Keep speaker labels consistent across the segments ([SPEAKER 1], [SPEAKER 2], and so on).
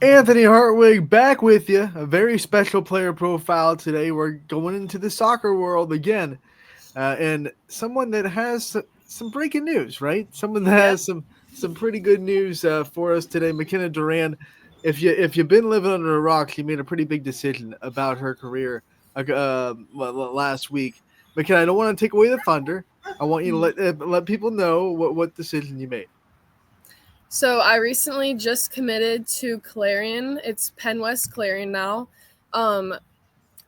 [SPEAKER 1] Anthony Hartwig back with you. A very special player profile today. We're going into the soccer world again, and someone that has some breaking news, right? Someone that
[SPEAKER 2] Yep.
[SPEAKER 1] has some pretty good news for us today. McKenna Doran. If you've been living under a rock, she made a pretty big decision about her career last week. McKenna, I don't want to take away the thunder. I want you to let people know what decision you made.
[SPEAKER 2] So I recently just committed to Clarion. It's Penn West Clarion now. Um,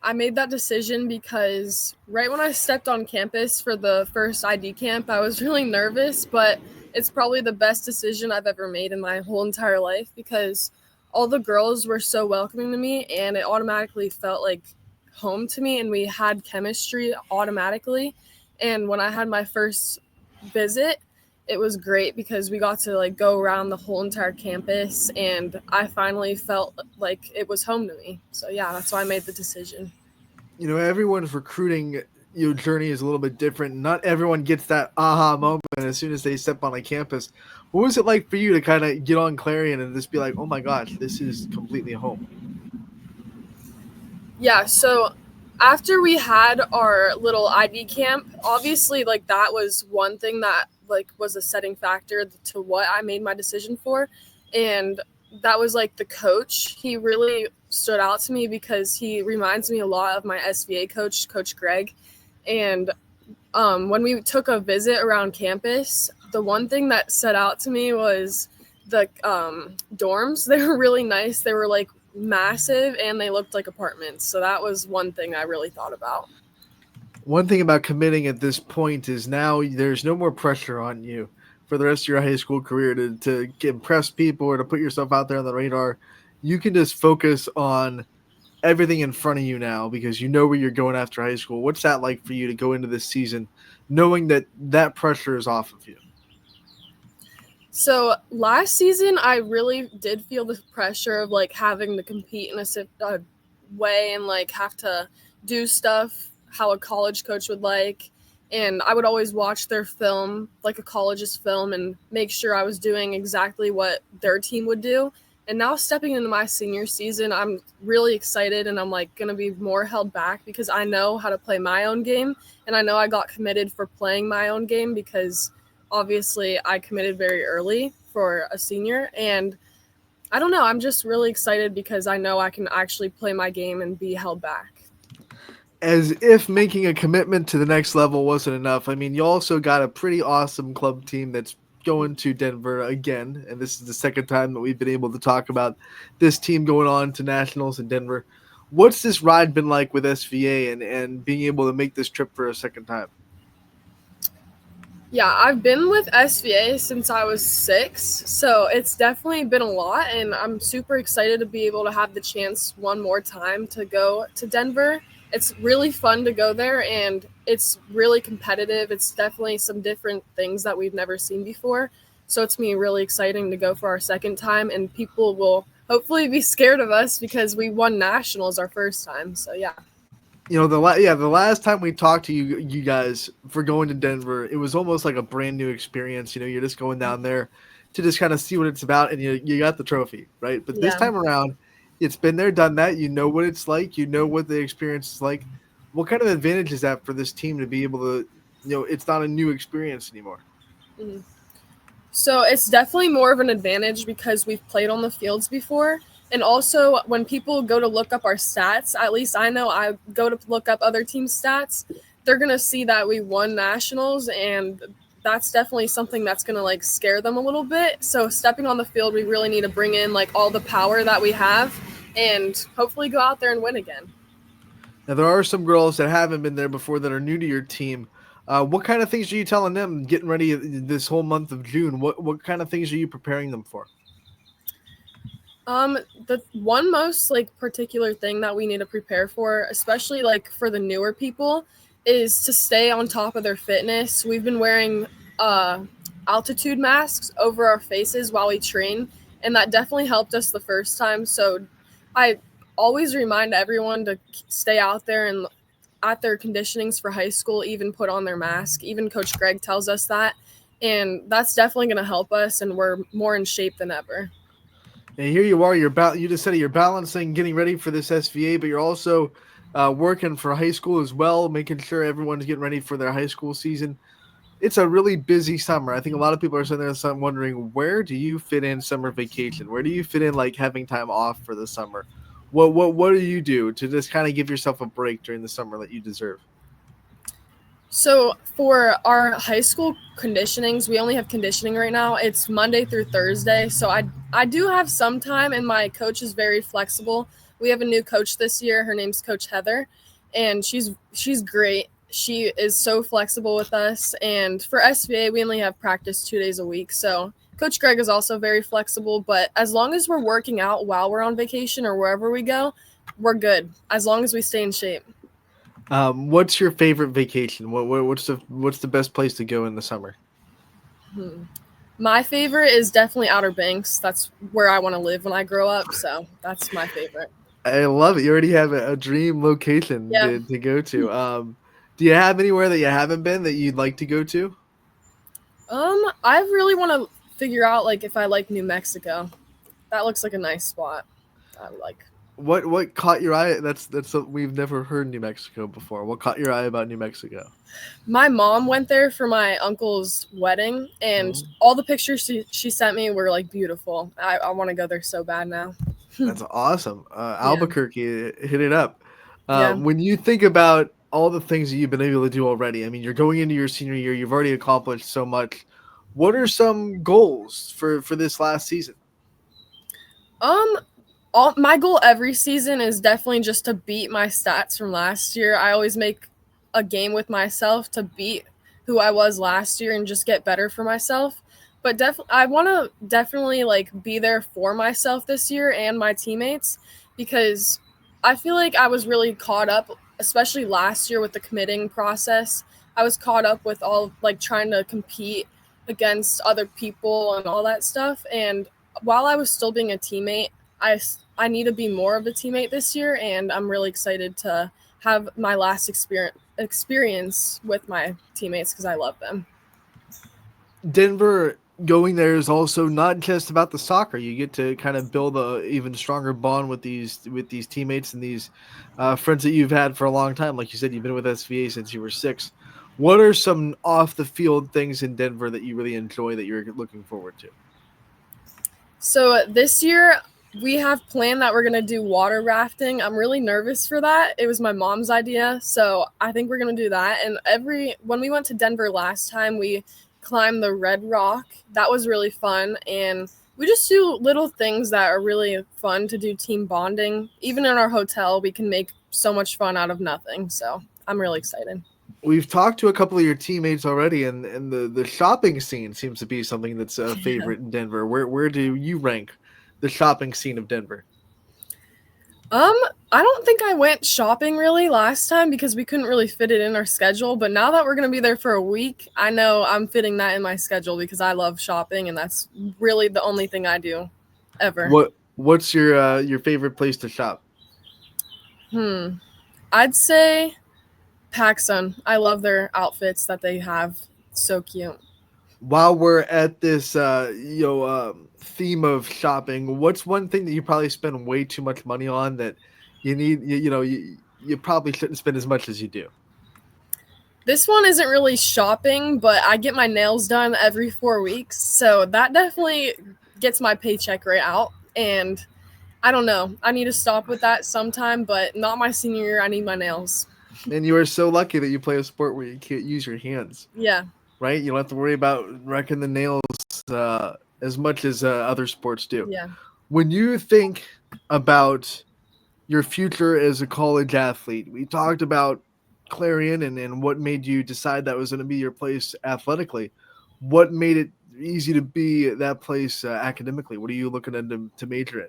[SPEAKER 2] I made that decision because right when I stepped on campus for the first ID camp, I was really nervous, but it's probably the best decision I've ever made in my whole entire life because all the girls were so welcoming to me and it automatically felt like home to me and we had chemistry automatically. And when I had my first visit, it was great because we got to like go around the whole entire campus and I finally felt like it was home to me. So yeah, that's why I made the decision.
[SPEAKER 1] Everyone's recruiting journey is a little bit different. Not everyone gets that aha moment as soon as they step on a campus. What was it like for you to kind of get on Clarion and just be like, oh my gosh, this is completely home?
[SPEAKER 2] Yeah, so after we had our little ID camp, obviously like that was one thing that like was a setting factor to what I made my decision for. And that was like the coach. He really stood out to me because he reminds me a lot of my SVA coach, Coach Greg. And when we took a visit around campus, the one thing that stood out to me was the dorms. They were really nice. They were like massive and they looked like apartments. So that was one thing I really thought about.
[SPEAKER 1] One thing about committing at this point is now there's no more pressure on you for the rest of your high school career to impress people or to put yourself out there on the radar. You can just focus on everything in front of you now because you know where you're going after high school. What's that like for you to go into this season knowing that that pressure is off of you?
[SPEAKER 2] So last season, I really did feel the pressure of like having to compete in a way and like have to do stuff how a college coach would like. And I would always watch their film, like a college's film, and make sure I was doing exactly what their team would do. And now stepping into my senior season, I'm really excited and I'm like going to be more held back because I know how to play my own game. And I know I got committed for playing my own game because obviously I committed very early for a senior. And I don't know, I'm just really excited because I know I can actually play my game and be held back.
[SPEAKER 1] As if making a commitment to the next level wasn't enough. I mean, you also got a pretty awesome club team that's going to Denver again, and this is the second time that we've been able to talk about this team going on to nationals in Denver. What's this ride been like with SVA and being able to make this trip for a second time?
[SPEAKER 2] Yeah, I've been with SVA since I was 6, so it's definitely been a lot, and I'm super excited to be able to have the chance one more time to go to Denver. It's really fun to go there, and it's really competitive. It's definitely some different things that we've never seen before, so it's me really exciting to go for our second time, and people will hopefully be scared of us because we won nationals our first time. So yeah.
[SPEAKER 1] The last time we talked to you guys for going to Denver, it was almost like a brand new experience. You're just going down there to just kind of see what it's about, and you got the trophy, right? But this
[SPEAKER 2] Yeah.
[SPEAKER 1] time around, it's been there, done that. You know what it's like. You know what the experience is like. What kind of advantage is that for this team to be able to, it's not a new experience anymore.
[SPEAKER 2] Mhm. So it's definitely more of an advantage because we've played on the fields before. And also, when people go to look up our stats, at least I know I go to look up other teams' stats, they're going to see that we won nationals. And that's definitely something that's going to like scare them a little bit. So, stepping on the field, we really need to bring in like all the power that we have and hopefully go out there and win again.
[SPEAKER 1] Now there are some girls that haven't been there before that are new to your team. What kind of things are you telling them getting ready this whole month of June? What kind of things are you preparing them for?
[SPEAKER 2] Um, the one most like particular thing that we need to prepare for, especially like for the newer people, is to stay on top of their fitness. We've been wearing uh altitude masks over our faces while we train, and that definitely helped us the first time. So I always remind everyone to stay out there and at their conditionings for high school, even put on their mask. Even Coach Greg tells us that, and that's definitely going to help us, and we're more in shape than ever.
[SPEAKER 1] And here you are. You just said it, you're balancing getting ready for this SVA, but you're also working for high school as well, making sure everyone's getting ready for their high school season. It's a really busy summer. I think a lot of people are sitting there wondering, where do you fit in summer vacation? Where do you fit in like having time off for the summer? What do you do to just kind of give yourself a break during the summer that you deserve?
[SPEAKER 2] So for our high school conditionings, we only have conditioning right now. It's Monday through Thursday. So I do have some time, and my coach is very flexible. We have a new coach this year. Her name's Coach Heather, and she's great. She is so flexible with us. And for SVA, we only have practice 2 days a week. So Coach Greg is also very flexible. But as long as we're working out while we're on vacation or wherever we go, we're good. As long as we stay in shape.
[SPEAKER 1] What's your favorite vacation? What's the best place to go in the summer?
[SPEAKER 2] Hmm. My favorite is definitely Outer Banks. That's where I want to live when I grow up. So that's my favorite.
[SPEAKER 1] I love it. You already have a dream location
[SPEAKER 2] Yeah.
[SPEAKER 1] to go to. Do you have anywhere that you haven't been that you'd like to go to?
[SPEAKER 2] I really want to figure out like if I like New Mexico. That looks like a nice spot. I like.
[SPEAKER 1] What caught your eye? That's we've never heard New Mexico before. What caught your eye about New Mexico?
[SPEAKER 2] My mom went there for my uncle's wedding, and
[SPEAKER 1] Mhm.
[SPEAKER 2] all the pictures she sent me were like beautiful. I want to go there so bad now.
[SPEAKER 1] That's awesome.
[SPEAKER 2] Yeah.
[SPEAKER 1] Albuquerque, hit it up.
[SPEAKER 2] Yeah.
[SPEAKER 1] When you think about all the things that you've been able to do already, I mean, you're going into your senior year. You've already accomplished so much. What are some goals for this last season?
[SPEAKER 2] Um, all my goal every season is definitely just to beat my stats from last year. I always make a game with myself to beat who I was last year and just get better for myself. But I want to definitely like be there for myself this year and my teammates because I feel like I was really caught up, especially last year with the committing process. I was caught up with all like trying to compete against other people and all that stuff. And while I was still being a teammate, I I need to be more of a teammate this year, and I'm really excited to have my last experience with my teammates because I love them.
[SPEAKER 1] Denver going there is also not just about the soccer. You get to kind of build a even stronger bond with these teammates and these friends that you've had for a long time. Like you said, you've been with SVA since you were 6. What are some off the field things in Denver that you really enjoy that you're looking forward to?
[SPEAKER 2] So this year we have planned that we're gonna do water rafting. I'm really nervous for that. It was my mom's idea, so I think we're gonna do that. And when we went to Denver last time, we climbed the Red Rock. That was really fun, and we just do little things that are really fun to do team bonding. Even in our hotel, we can make so much fun out of nothing. So I'm really excited.
[SPEAKER 1] We've talked to a couple of your teammates already, and the shopping scene seems to be something that's a favorite in Denver. Where do you rank the shopping scene of Denver?
[SPEAKER 2] Um, I don't think I went shopping really last time because we couldn't really fit it in our schedule. But now that we're gonna be there for a week, I know I'm fitting that in my schedule because I love shopping and that's really the only thing I do ever.
[SPEAKER 1] What's your favorite place to shop?
[SPEAKER 2] Hmm. I'd say PacSun. I love their outfits that they have. So cute.
[SPEAKER 1] While we're at this theme of shopping, what's one thing that you probably spend way too much money on that you probably shouldn't spend as much as you do?
[SPEAKER 2] This one isn't really shopping, but I get my nails done every 4 weeks. So that definitely gets my paycheck right out. And I don't know. I need to stop with that sometime, but not my senior year. I need my nails.
[SPEAKER 1] And you are so lucky that you play a sport where you can't use your hands,
[SPEAKER 2] Yeah.
[SPEAKER 1] right? You don't have to worry about wrecking the nails as much as other sports do.
[SPEAKER 2] Yeah.
[SPEAKER 1] When you think about your future as a college athlete, we talked about Clarion and what made you decide that was going to be your place athletically. What made it easy to be that place academically? What are you looking to major in?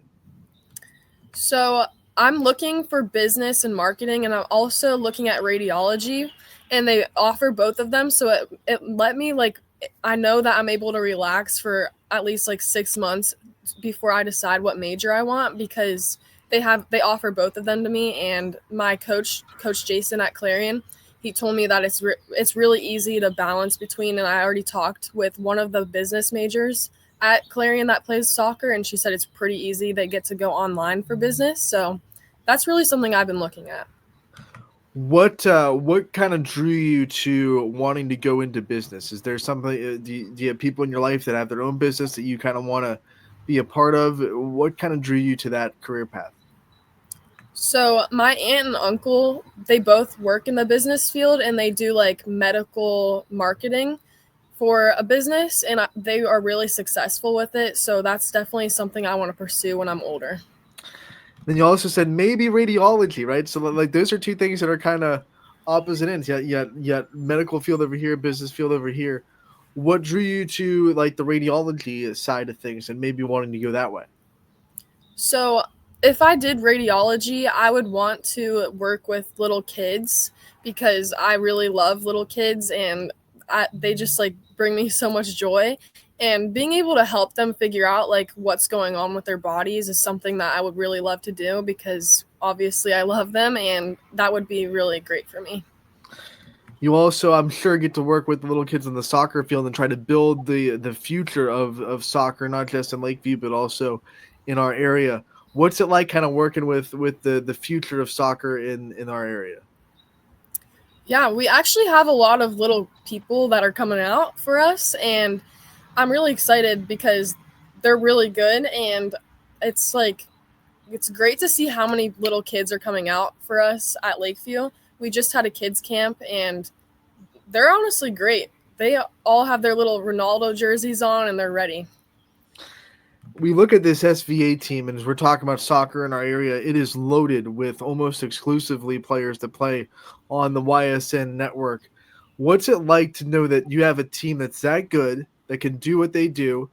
[SPEAKER 2] So I'm looking for business and marketing, and I'm also looking at radiology, and they offer both of them. So it let me like, I know that I'm able to relax for at least like 6 months before I decide what major I want because they offer both of them to me. And my coach Jason at Clarion, he told me that it's really easy to balance between. And I already talked with one of the business majors at Clarion that plays soccer, and she said it's pretty easy. They get to go online for business, so that's really something I've been looking at.
[SPEAKER 1] What kind of drew you to wanting to go into business? Is there something? Do you have people in your life that have their own business that you kind of want to be a part of? What kind of drew you to that career path?
[SPEAKER 2] So my aunt and uncle, they both work in the business field, and they do like medical marketing for a business, and they are really successful with it. So that's definitely something I want to pursue when I'm older.
[SPEAKER 1] Then you also said maybe radiology, right? So like those are two things that are kind of opposite ends. Yet medical field over here, business field over here. What drew you to like the radiology side of things and maybe wanting to go that way?
[SPEAKER 2] So if I did radiology, I would want to work with little kids because I really love little kids, and they just like bring me so much joy. And being able to help them figure out like what's going on with their bodies is something that I would really love to do because obviously I love them, and that would be really great for me.
[SPEAKER 1] You also, I'm sure, get to work with the little kids on the soccer field and try to build the future of soccer, not just in Lakeview, but also in our area. What's it like, kind of working with the future of soccer in our area?
[SPEAKER 2] Yeah, we actually have a lot of little people that are coming out for us, and I'm really excited because they're really good, and it's like it's great to see how many little kids are coming out for us at Lakeview. We just had a kids camp, and they're honestly great. They all have their little Ronaldo jerseys on, and they're ready.
[SPEAKER 1] We look at this SVA team, and as we're talking about soccer in our area, it is loaded with almost exclusively players that play on the YSN network. What's it like to know that you have a team that's that good, that can do what they do,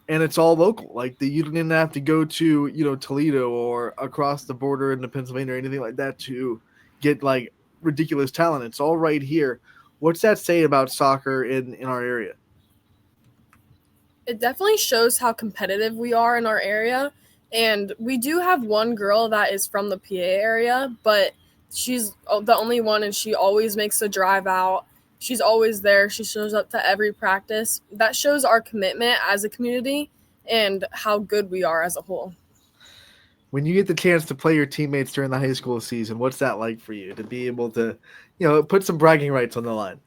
[SPEAKER 1] and it's all local? Like you didn't have to go to Toledo or across the border into Pennsylvania or anything like that to get like ridiculous talent. It's all right here. What's that say about soccer in our area?
[SPEAKER 2] It definitely shows how competitive we are in our area. And we do have one girl that is from the PA area, but she's the only one, and she always makes the drive out. She's always there. She shows up to every practice. That shows our commitment as a community and how good we are as a whole.
[SPEAKER 1] When you get the chance to play your teammates during the high school season, what's that like for you to be able to, put some bragging rights on the line?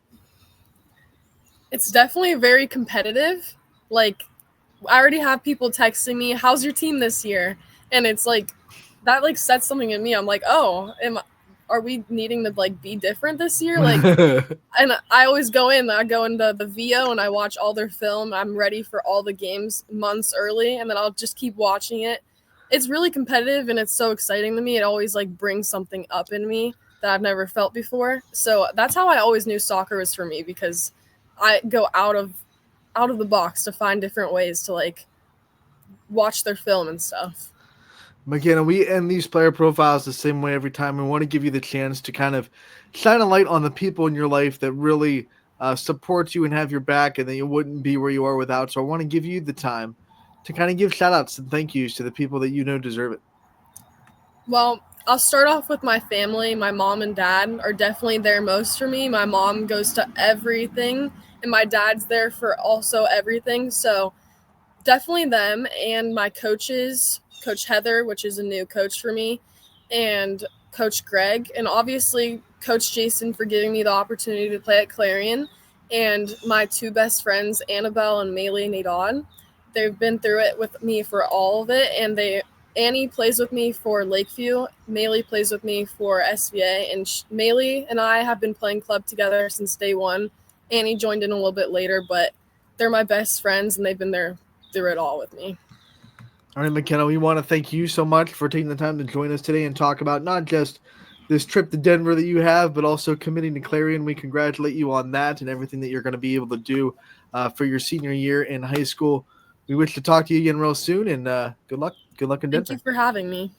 [SPEAKER 2] It's definitely very competitive. Like, I already have people texting me, "How's your team this year?" And it's like that like sets something in me. I'm like, "Oh, are we needing to like be different this year?" Like, and I always go in. I go into the VO and I watch all their film. I'm ready for all the games months early, and then I'll just keep watching it. It's really competitive, and it's so exciting to me. It always like brings something up in me that I've never felt before. So that's how I always knew soccer was for me, because I go out of the box to find different ways to like watch their film and stuff.
[SPEAKER 1] McKenna, we end these player profiles the same way every time. We want to give you the chance to kind of shine a light on the people in your life that really support you and have your back, and that you wouldn't be where you are without. So I want to give you the time to kind of give shout outs and thank yous to the people that you know deserve it.
[SPEAKER 2] Well, I'll start off with my family. My mom and dad are definitely there most for me. My mom goes to everything, and my dad's there for also everything. So definitely them, and my coaches, Coach Heather, which is a new coach for me, and Coach Greg, and obviously Coach Jason for giving me the opportunity to play at Clarion, and my two best friends, Annabelle and Maylee Nadon. They've been through it with me for all of it, and Annie plays with me for Lakeview. Maylee plays with me for SVA, and Maylee and I have been playing club together since day one. Annie joined in a little bit later, but they're my best friends, and they've been there through it all with me.
[SPEAKER 1] All right, McKenna, we want to thank you so much for taking the time to join us today and talk about not just this trip to Denver that you have, but also committing to Clarion. We congratulate you on that and everything that you're going to be able to do for your senior year in high school. We wish to talk to you again real soon, and good luck. Good luck in
[SPEAKER 2] Thank
[SPEAKER 1] Denver.
[SPEAKER 2] you for having me.